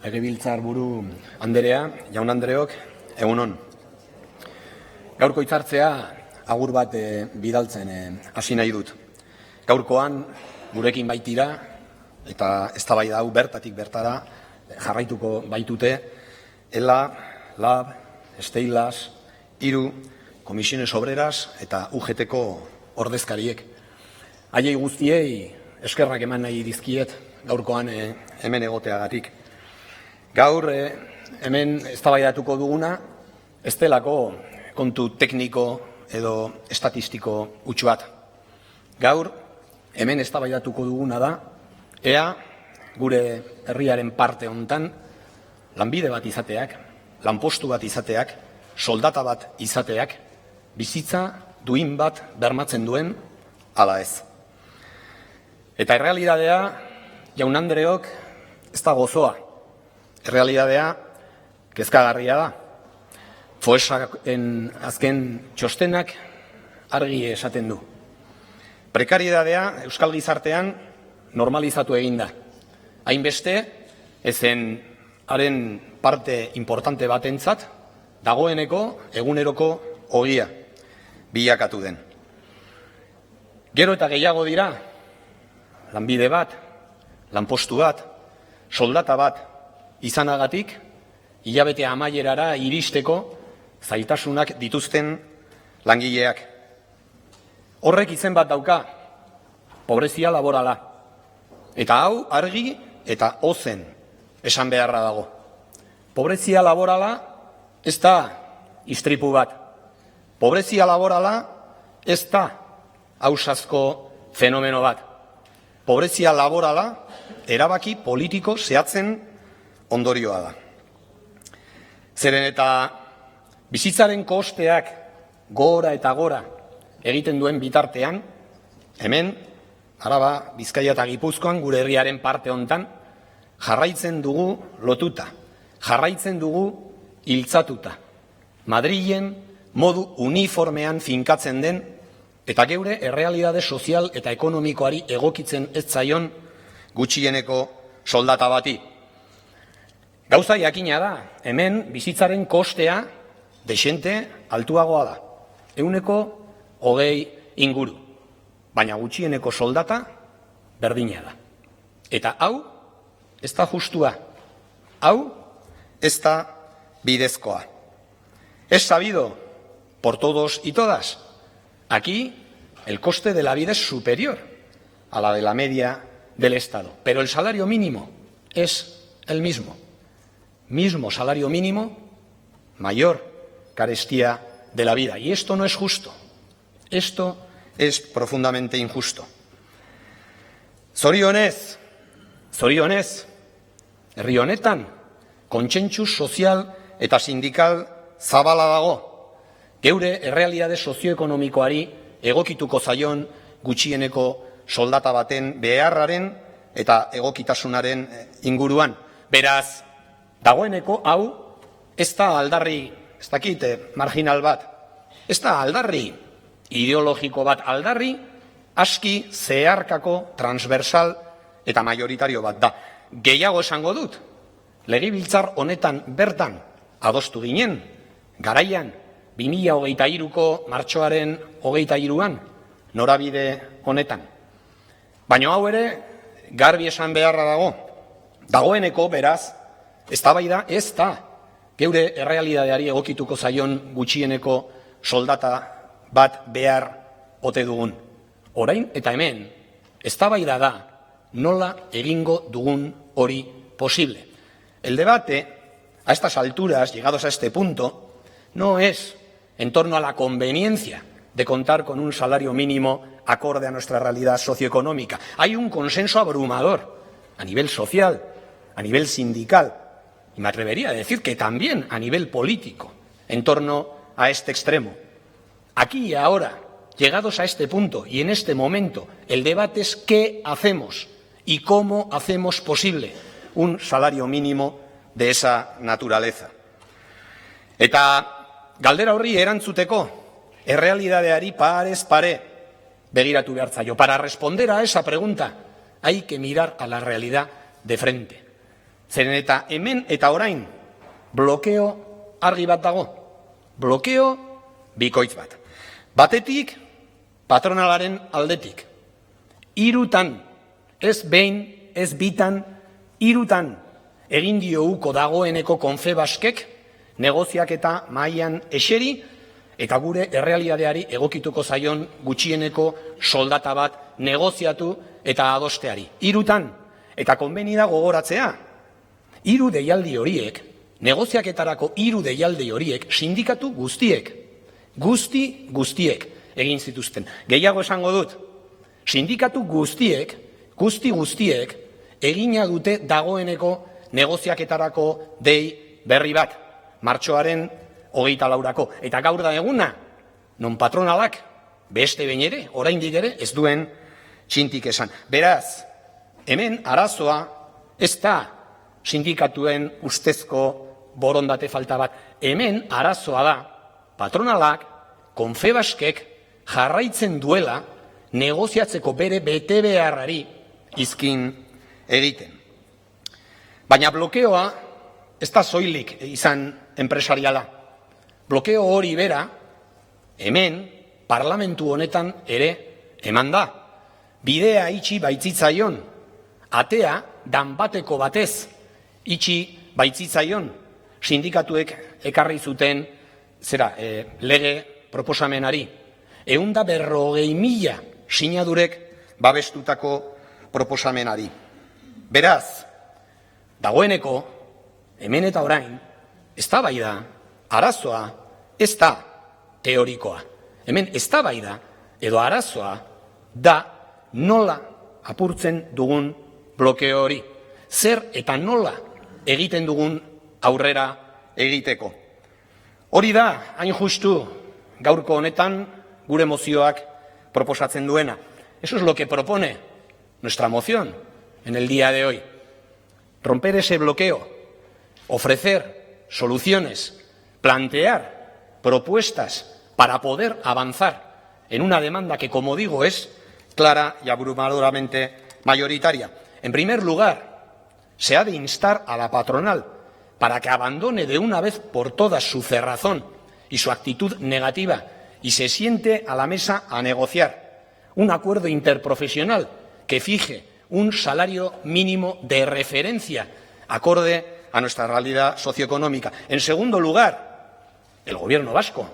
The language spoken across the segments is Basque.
Legebiltzarburu anderea, jaun andreok, egun on. Gaurko hitzartzea agur bat bidaltzen hasi nahi dut. Gaurkoan gurekin baitira eta eztabaida hau bertatik bertara jarraituko baitute ELA, LAB, Steilas, IRU, Comisiones Obreras eta UGT-ko ordezkariek. Haiei guztiei eskerrak eman nahi dizkiet gaurkoan hemen egoteagatik. Gaur hemen eztabaidatuko duguna ez delako kontu tekniko edo estatistiko huts bat. Gaur hemen eztabaidatuko duguna da ea gure herriaren parte hontan lanbide bat izateak, lanpostu bat izateak, soldata bat izateak, bizitza duin bat bermatzen duen ala ez. Eta errealitatea, jaun andreok, ez da gozoa. Errealitatea kezkagarria da. Foesaren azken txostenak argi esaten du. Prekarietatea euskal gizartean normalizatu egin da. Hainbeste, ezen haren parte importante batentzat, dagoeneko eguneroko ogia bilakatu den. Gero eta gehiago dira, lanbide bat, lanpostu bat, soldata bat izanagatik, hilabete amaierara iristeko zailtasunak dituzten langileak. Horrek izen bat dauka, pobrezia laborala. Eta hau argi eta ozen esan beharra dago. Pobrezia laborala ez da istripu bat. Pobrezia laborala ez da ausazko fenomeno bat. Pobrezia laborala erabaki politiko zehatzen ondorioa da. Zeren eta bizitzaren kosteak gora eta gora egiten duen bitartean, hemen, Araba, Bizkaia eta Gipuzkoan, gure herriaren parte hontan, jarraitzen dugu lotuta, jarraitzen dugu hiltzatuta. Madrilen modu uniformean finkatzen den eta geure errealitate sozial eta ekonomikoari egokitzen ez zaion gutxieneko soldata bati. Gauza jakina da, hemen bizitzaren kostea dexente altuagoa da. 120 inguru, baina gutxieneko soldata berdina da. Eta hau ez da justua, hau ez da bidezkoa. Es sabido por todos y todas. Aquí el coste de la vida es superior a la de la media del Estado, pero el salario mínimo es el mismo. Mismo salario mínimo, mayor carestía de la vida. Y esto no es justo. Esto es profundamente injusto. Zorionez, herri honetan, kontsentsu sozial eta sindikal zabala dago. Geure errealitate sozioekonomikoari egokituko zaion gutxieneko soldata baten beharraren eta egokitasunaren inguruan. Beraz, dagoeneko hau ez da aldarri, ez dakit marginal bat, ez da aldarri ideologiko bat, aldarri aski zeharkako transversal eta majoritario bat da. Gehiago esango dut, legebiltzar honetan bertan adostu ginen, garaian 2023ko martxoaren 23an, norabide honetan. Baina hau ere, garbi esan beharra dago. Dagoeneko, beraz, eztabaida ez da geure errealitateari egokituko zaion gutxieneko soldata bat behar ote dugun. Orain eta hemen, eztabaida da nola egingo dugun hori posible. El debate, a estas alturas, llegados a este punto, no es en torno a la conveniencia de contar con un salario mínimo acorde a nuestra realidad socioeconómica. Hay un consenso abrumador a nivel social, a nivel sindical, y me atrevería a decir que también a nivel político, en torno a este extremo. Aquí y ahora, llegados a este punto y en este momento, el debate es qué hacemos y cómo hacemos posible un salario mínimo de esa naturaleza. Eta galdera horri erantzuteko, errealitateari parez pare begiratu behar zaio. Para responder a esa pregunta hay que mirar a la realidad de frente. Zeren eta hemen eta orain blokeo argi bat dago. Blokeo bikoitz bat. Batetik, patronalaren aldetik. Hirutan, ez behin, ez bitan, hirutan egin diouko dagoeneko Confebaskek negoziak eta mahaian eseri eta gure errealidadeari egokituko zaion gutxieneko soldata bat negoziatu eta adosteari. Hirutan, eta konbeni da gogoratzea, hiru deialdi horiek, negoziaketarako hiru deialdi horiek, sindikatu guztiek egin zituzten. Gehiago esango dut, sindikatu guztiek egina dute dagoeneko negoziaketarako dei berri bat, martxoaren 24-ako. Eta gaur da eguna, non patronalak beste behin ere, oraindik ere, ez duen txintik esan. Beraz, hemen arazoa ez da sindikatuen ustezko borondate falta bat. Hemen arazoa da patronalak, Confebaskek jarraitzen duela negoziatzeko bere betebeharrari izkin egiten. Baina blokeoa ez da soilik izan enpresariala. Blokeo hori bera hemen parlamentu honetan ere eman da. Bidea itxi baitzitzaion, atea danbateko batez itxi baitzitzaion, sindikatuek ekarri zuten lege proposamenari. 150.000 sinadurek babestutako proposamenari. Beraz, dagoeneko, hemen eta orain, eztabaida, arazoa, ez da teorikoa. Hemen eztabaida edo arazoa da nola apurtzen dugun blokeo hori. Zer eta nola egiten dugun aurrera egiteko. Hori da, hain justu, gaurko honetan, gure mozioak proposatzen duena. Eso es lo que propone nuestra moción en el día de hoy. Romper ese bloqueo, ofrecer soluciones, plantear propuestas para poder avanzar en una demanda que, como digo, es clara y abrumadoramente mayoritaria. En primer lugar, se ha de instar a la patronal para que abandone de una vez por todas su cerrazón y su actitud negativa y se siente a la mesa a negociar un acuerdo interprofesional que fije un salario mínimo de referencia acorde a nuestra realidad socioeconómica. En segundo lugar, el Gobierno vasco,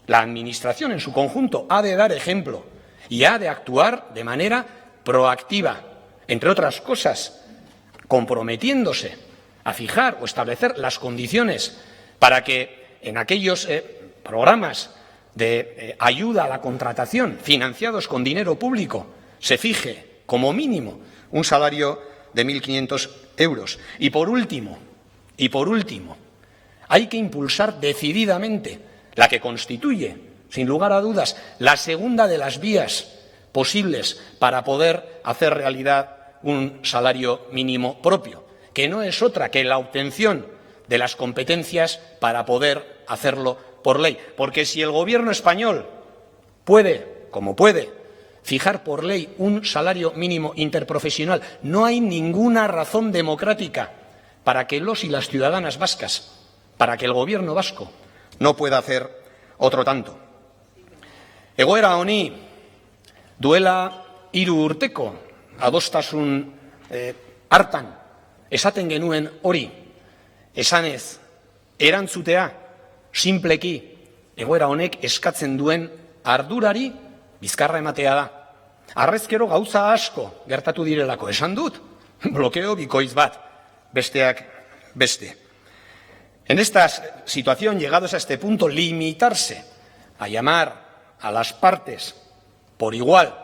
la Administración en su conjunto, ha de dar ejemplo y ha de actuar de manera proactiva, entre otras cosas, comprometiéndose a fijar o establecer las condiciones para que en aquellos programas de ayuda a la contratación financiados con dinero público se fije como mínimo un salario de 1.500 euros. Y por último, hay que impulsar decididamente la que constituye, sin lugar a dudas, la segunda de las vías posibles para poder hacer realidad un salario mínimo propio, que no es otra que la obtención de las competencias para poder hacerlo por ley. Porque si el Gobierno español puede, como puede, fijar por ley un salario mínimo interprofesional, no hay ninguna razón democrática para que los y las ciudadanas vascas, para que el Gobierno vasco no pueda hacer otro tanto. Egoera honi duela 3 urteko adostasun hartan esaten genuen hori, esanez erantzutea sinpleki egoera honek eskatzen duen ardurari bizkarra ematea da. Harrezkero gauza asko gertatu direlako esan dut, blokeo bikoitz bat, besteak beste. En esta situación, llegados a este punto, limitarse a llamar a las partes por igual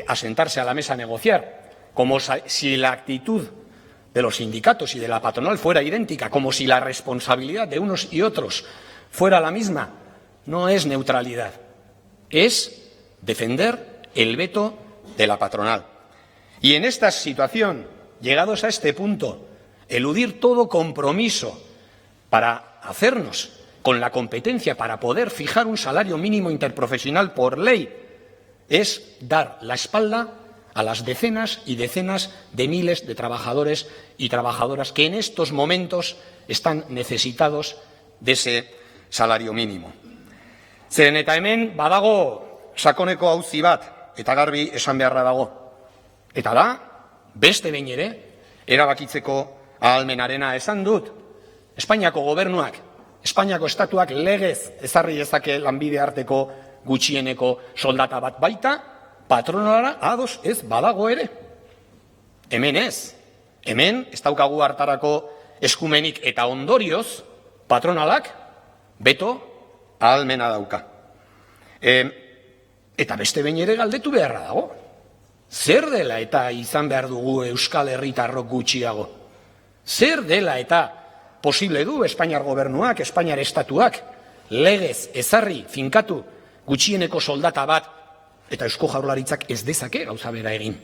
a sentarse a la mesa a negociar, como si la actitud de los sindicatos y de la patronal fuera idéntica, como si la responsabilidad de unos y otros fuera la misma, no es neutralidad, es defender el veto de la patronal. Y en esta situación, llegados a este punto, eludir todo compromiso para hacernos con la competencia para poder fijar un salario mínimo interprofesional por ley es dar la espalda a las decenas y decenas de miles de trabajadores y trabajadoras que en estos momentos están necesitados de ese salario mínimo. Zeren eta hemen badago sakoneko auzi bat, eta garbi esan beharra dago. Eta da, beste behin ere, erabakitzeko ahalmenarena esan dut. Espainiako gobernuak, Espainiako estatuak legez ezarri dezake lanbide arteko gutxieneko soldata bat baita, patronalara ados ez badago ere. Hemen ez. Hemen ez daukagu hartarako eskumenik eta ondorioz patronalak beto ahalmena dauka. Eta beste behin ere galdetu beharra dago. Zer dela eta izan behar dugu Euskal Herritarrok gutxiago? Zer dela eta posible du Espainiar gobernuak, Espainiar estatuak, legez ezarri finkatu gutxieneko soldata bat eta Eusko Jaurlaritzak ez dezake gauza bera egin?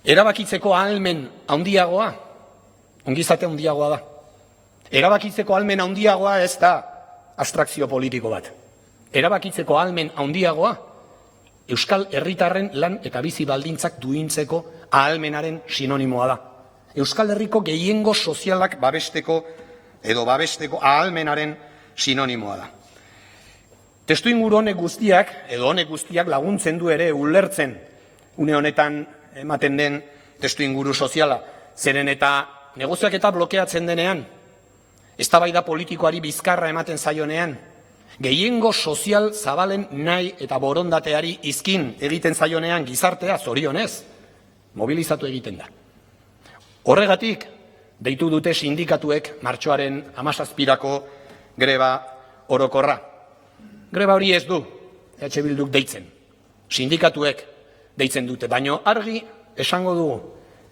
Erabakitzeko ahalmen handiagoa, ongizate handiagoa da. Erabakitzeko ahalmen handiagoa ez da abstrakzio politiko bat. Erabakitzeko ahalmen handiagoa Euskal Herritarren lan eta bizi baldintzak duintzeko ahalmenaren sinonimoa da. Euskal Herriko gehiengo sozialak babesteko ahalmenaren sinonimoa da. Testuinguru honek guztiak laguntzen du ere ulertzen une honetan ematen den testuinguru soziala, zeren eta negoziak eta blokeatzen denean, eztabaida politikoari bizkarra ematen zaionean, gehiengo sozial zabalen nahi eta borondateari izkin egiten zaionean gizartea zorionez, mobilizatu egiten da. Horregatik, deitu dute sindikatuek martxoaren 17irako greba orokorra. Greba hori ez du, EH Bilduk deitzen. Sindikatuek deitzen dute, baino argi esango dugu.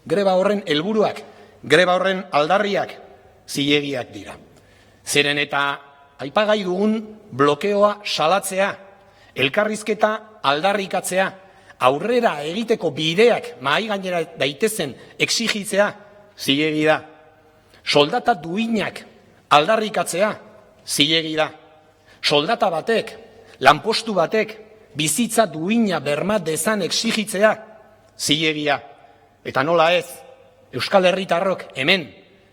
Greba horren helburuak, greba horren aldarriak zilegiak dira. Zeren eta aipagai dugun blokeoa salatzea, elkarrizketa aldarrikatzea, aurrera egiteko bideak mahai gainera daitezen exigitzea zilegi da. Soldata duinak aldarrikatzea zilegi da. Soldata batek, lanpostu batek, bizitza duina berma dezan exigitzea zilegia. Eta nola ez, Euskal Herritarrok hemen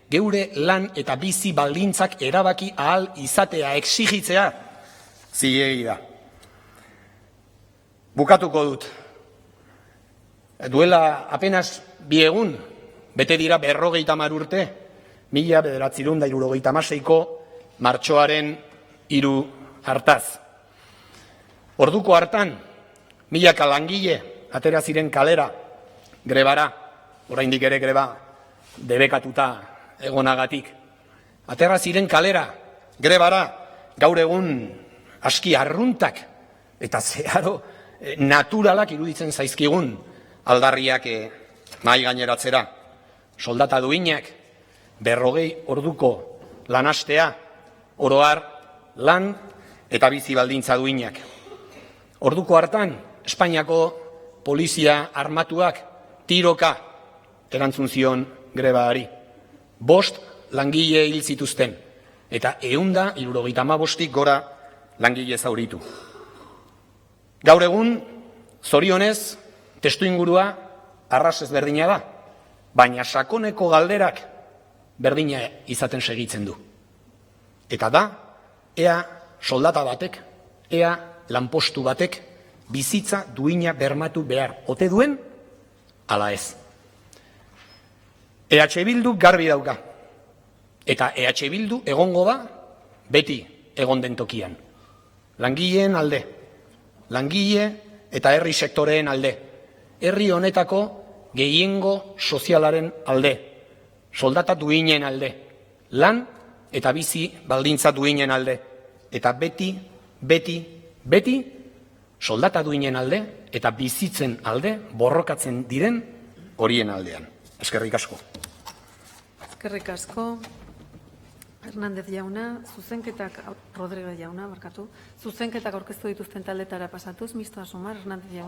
geure lan eta bizi baldintzak erabaki ahal izatea exigitzea zilegi da. Bukatuko dut. Duela apenas 2 egun, bete dira 50 urte, 1976ko martxoaren 3 hartaz. Orduko hartan, milaka langile atera ziren kalera, grebara, oraindik ere greba debekatuta egonagatik. Atera ziren kalera, grebara, gaur egun aski arruntak eta zeharo naturalak iruditzen zaizkigun aldarriak mahai gaineratzera. Soldata duinak, 40 orduko lanastea, oro har, lan eta bizi baldintza duinak. Orduko hartan, Espainiako polizia armatuak tiroka erantzun zion grebaari. 5 langile hil zituzten, eta 175 gora langile zauritu. Gaur egun, zorionez, testuingurua arras ezberdina da, baina sakoneko galderak berdina izaten segitzen du. Eta da, ea soldata batek, ea lanpostu batek bizitza duina bermatu behar ote duen, ala ez. EH Bildu garbi dauka. Eta EH Bildu egongo da beti egon den tokian. Langileen alde, langile eta herri sektoreen alde, herri honetako gehiengo sozialaren alde, soldata duinen alde, lan eta bizi baldintza duinen alde, eta beti soldata duinen alde eta bizitzen alde borrokatzen diren horien aldean. Eskerrik asko. Eskerrik asko. Hernández jauna, Rodríguez jauna, zuzenketak aurkeztu dituzten taldetara pasatuz, Mistoa Sumar, Hernández jauna.